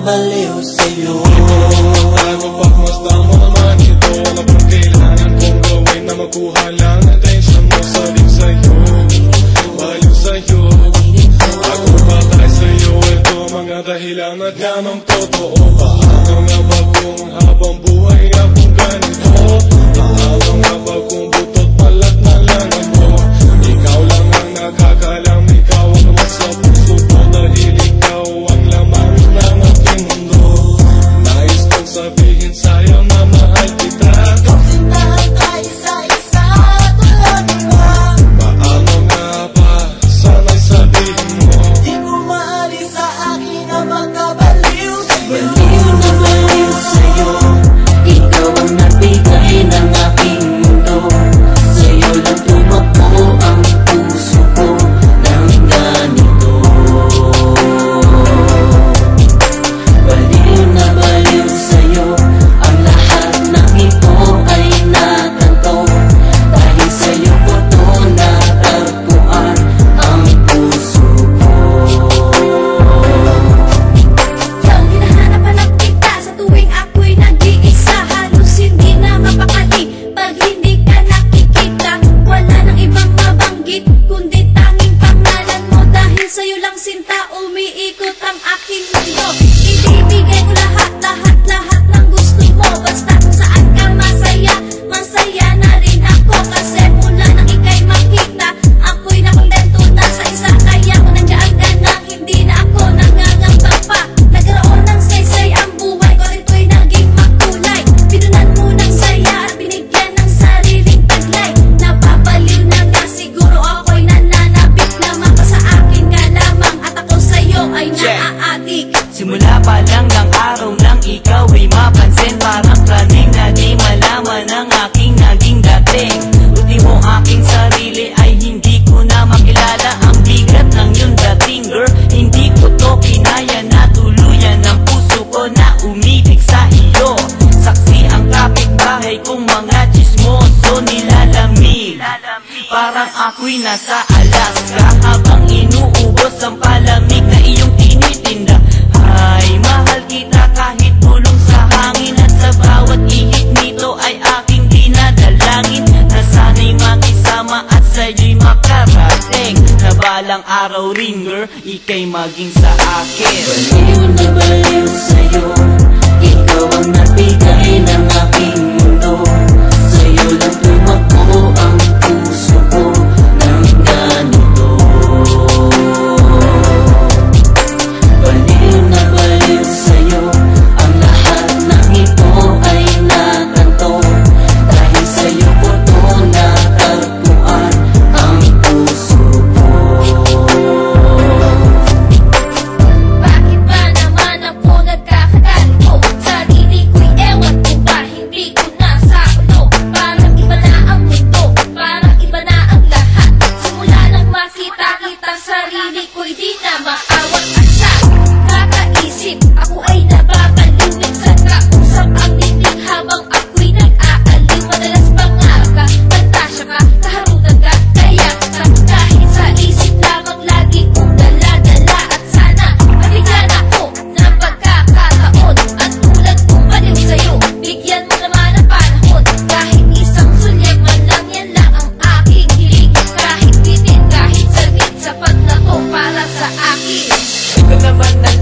nabaliw sa'yo. Bago pagmasdan mo naman ito, wala pang kailangan kong gawin na makuha lang attention mo. Saling sa'yo, baliw sa'yo. Ako patay sa'yo, ito mga dahilan at ganong totoo. Paano nga ba kung habang buhay akong ganito? Paano nga ba kung butot palat na langit mo? Ikaw lang ang nakakalam, ikaw ang nasa puso ko, dahil ikaw ang laman ng aking mundo. Nais kong sabihin sa'yo na mahal kita. Sintahan tayo isa-isa, tulad ka. Paano nga ba, sana'y sabihin mo? Di ko maalis sa akin na magkabaliw sa'yo. Baliw na baliw sa'yo, ikaw ang nabigay ng aking mundo. Sa'yo lang tumakbo ang puso ko ng ganito. Baliw na baliw sa'yo, ang lahat ng ito ay naganto. Dahil sa'yo ko to natagpuan ang puso ko. Yang hinahanap-hanap kita sa tuwing ako'y nag-iisa. Halos hindi na mapakali pag hindi ka nakikita. Wala nang ibang mabanggit kundi tanging pangalan mo. Dahil sa'yo lang sinta umiikot ang aking mundo. Ibibigay ko lahat ng gusto mo. Basta kung saan ka masaya, masaya na rin ako. Kasi mula nang ika'y makita, ako'y nakontento na sa isa. Kaya kung nandiyan ka na, hindi na ako nangangamba pa. Nagkaroon ng saysay ang buhay ko, rito'y naging makulay. Pinunan mo ng saya at binigyan ng sariling taglay. Napapaliw na nga siguro ako'y nananabik. Lamang pa sa akin ka lamang at ako sa'yo ay naaadik. Simula pa lang ng araw nang ikaw ay mapansin, parang praning na di malaman ang aking naging dating. Ultimo aking sarili ay hindi ko na makilala. Ang bigat ng iyong dating, girl, hindi ko to kinaya na tuluyan ang puso ko na umibig sa iyo. Saksi ang kapitbahay kong mga chismoso nilalamig. Parang ako'y nasa Alaska habang inuubos ang palamig na iyong tinitinda. Ay, mahal kita kahit pulong sa hangin, at sa bawat ihip nito ay aking dinadalangin na sana'y makisama at sa'yo'y makarating. Na balang araw rin, girl, ika'y maging sa akin. Baliw na baliw sa'yo, ikaw ang nabigay ng aking mundo. Sa'yo lang tumakbo ang puso ko ng ganito. Baliw na baliw sa'yo, ang lahat ng ito ay naganto. Dahil sa'yo ko to natagpuan ang puso ko. Bakit ba naman ako nagkakaganto? Sarili ko'y ewan ko ba, hindi ko nasa ulo. Parang iba na ang mundo, parang iba na ang lahat. Simula nang makita kitang sarili ko'y di na maawat at sa kakaisip, ako ay nababaliw. Minsan kausap ang dingding habang ako'y nag-aaliw. Madalas pangarap ka, fantasya ka, kaharutan ka, kaya ka kahit sa isip lamang lagi kong dala-dala. At sana mabigyan ako ng pagkakataon, at tulad kong baliw sa'yo, bigyan mo naman ng panahon. Kahit isang sulyap man lang, yan lang ang aking hiling. Kahit bitin, kahit saglit, sapat na to para sa akin. Ito naman ang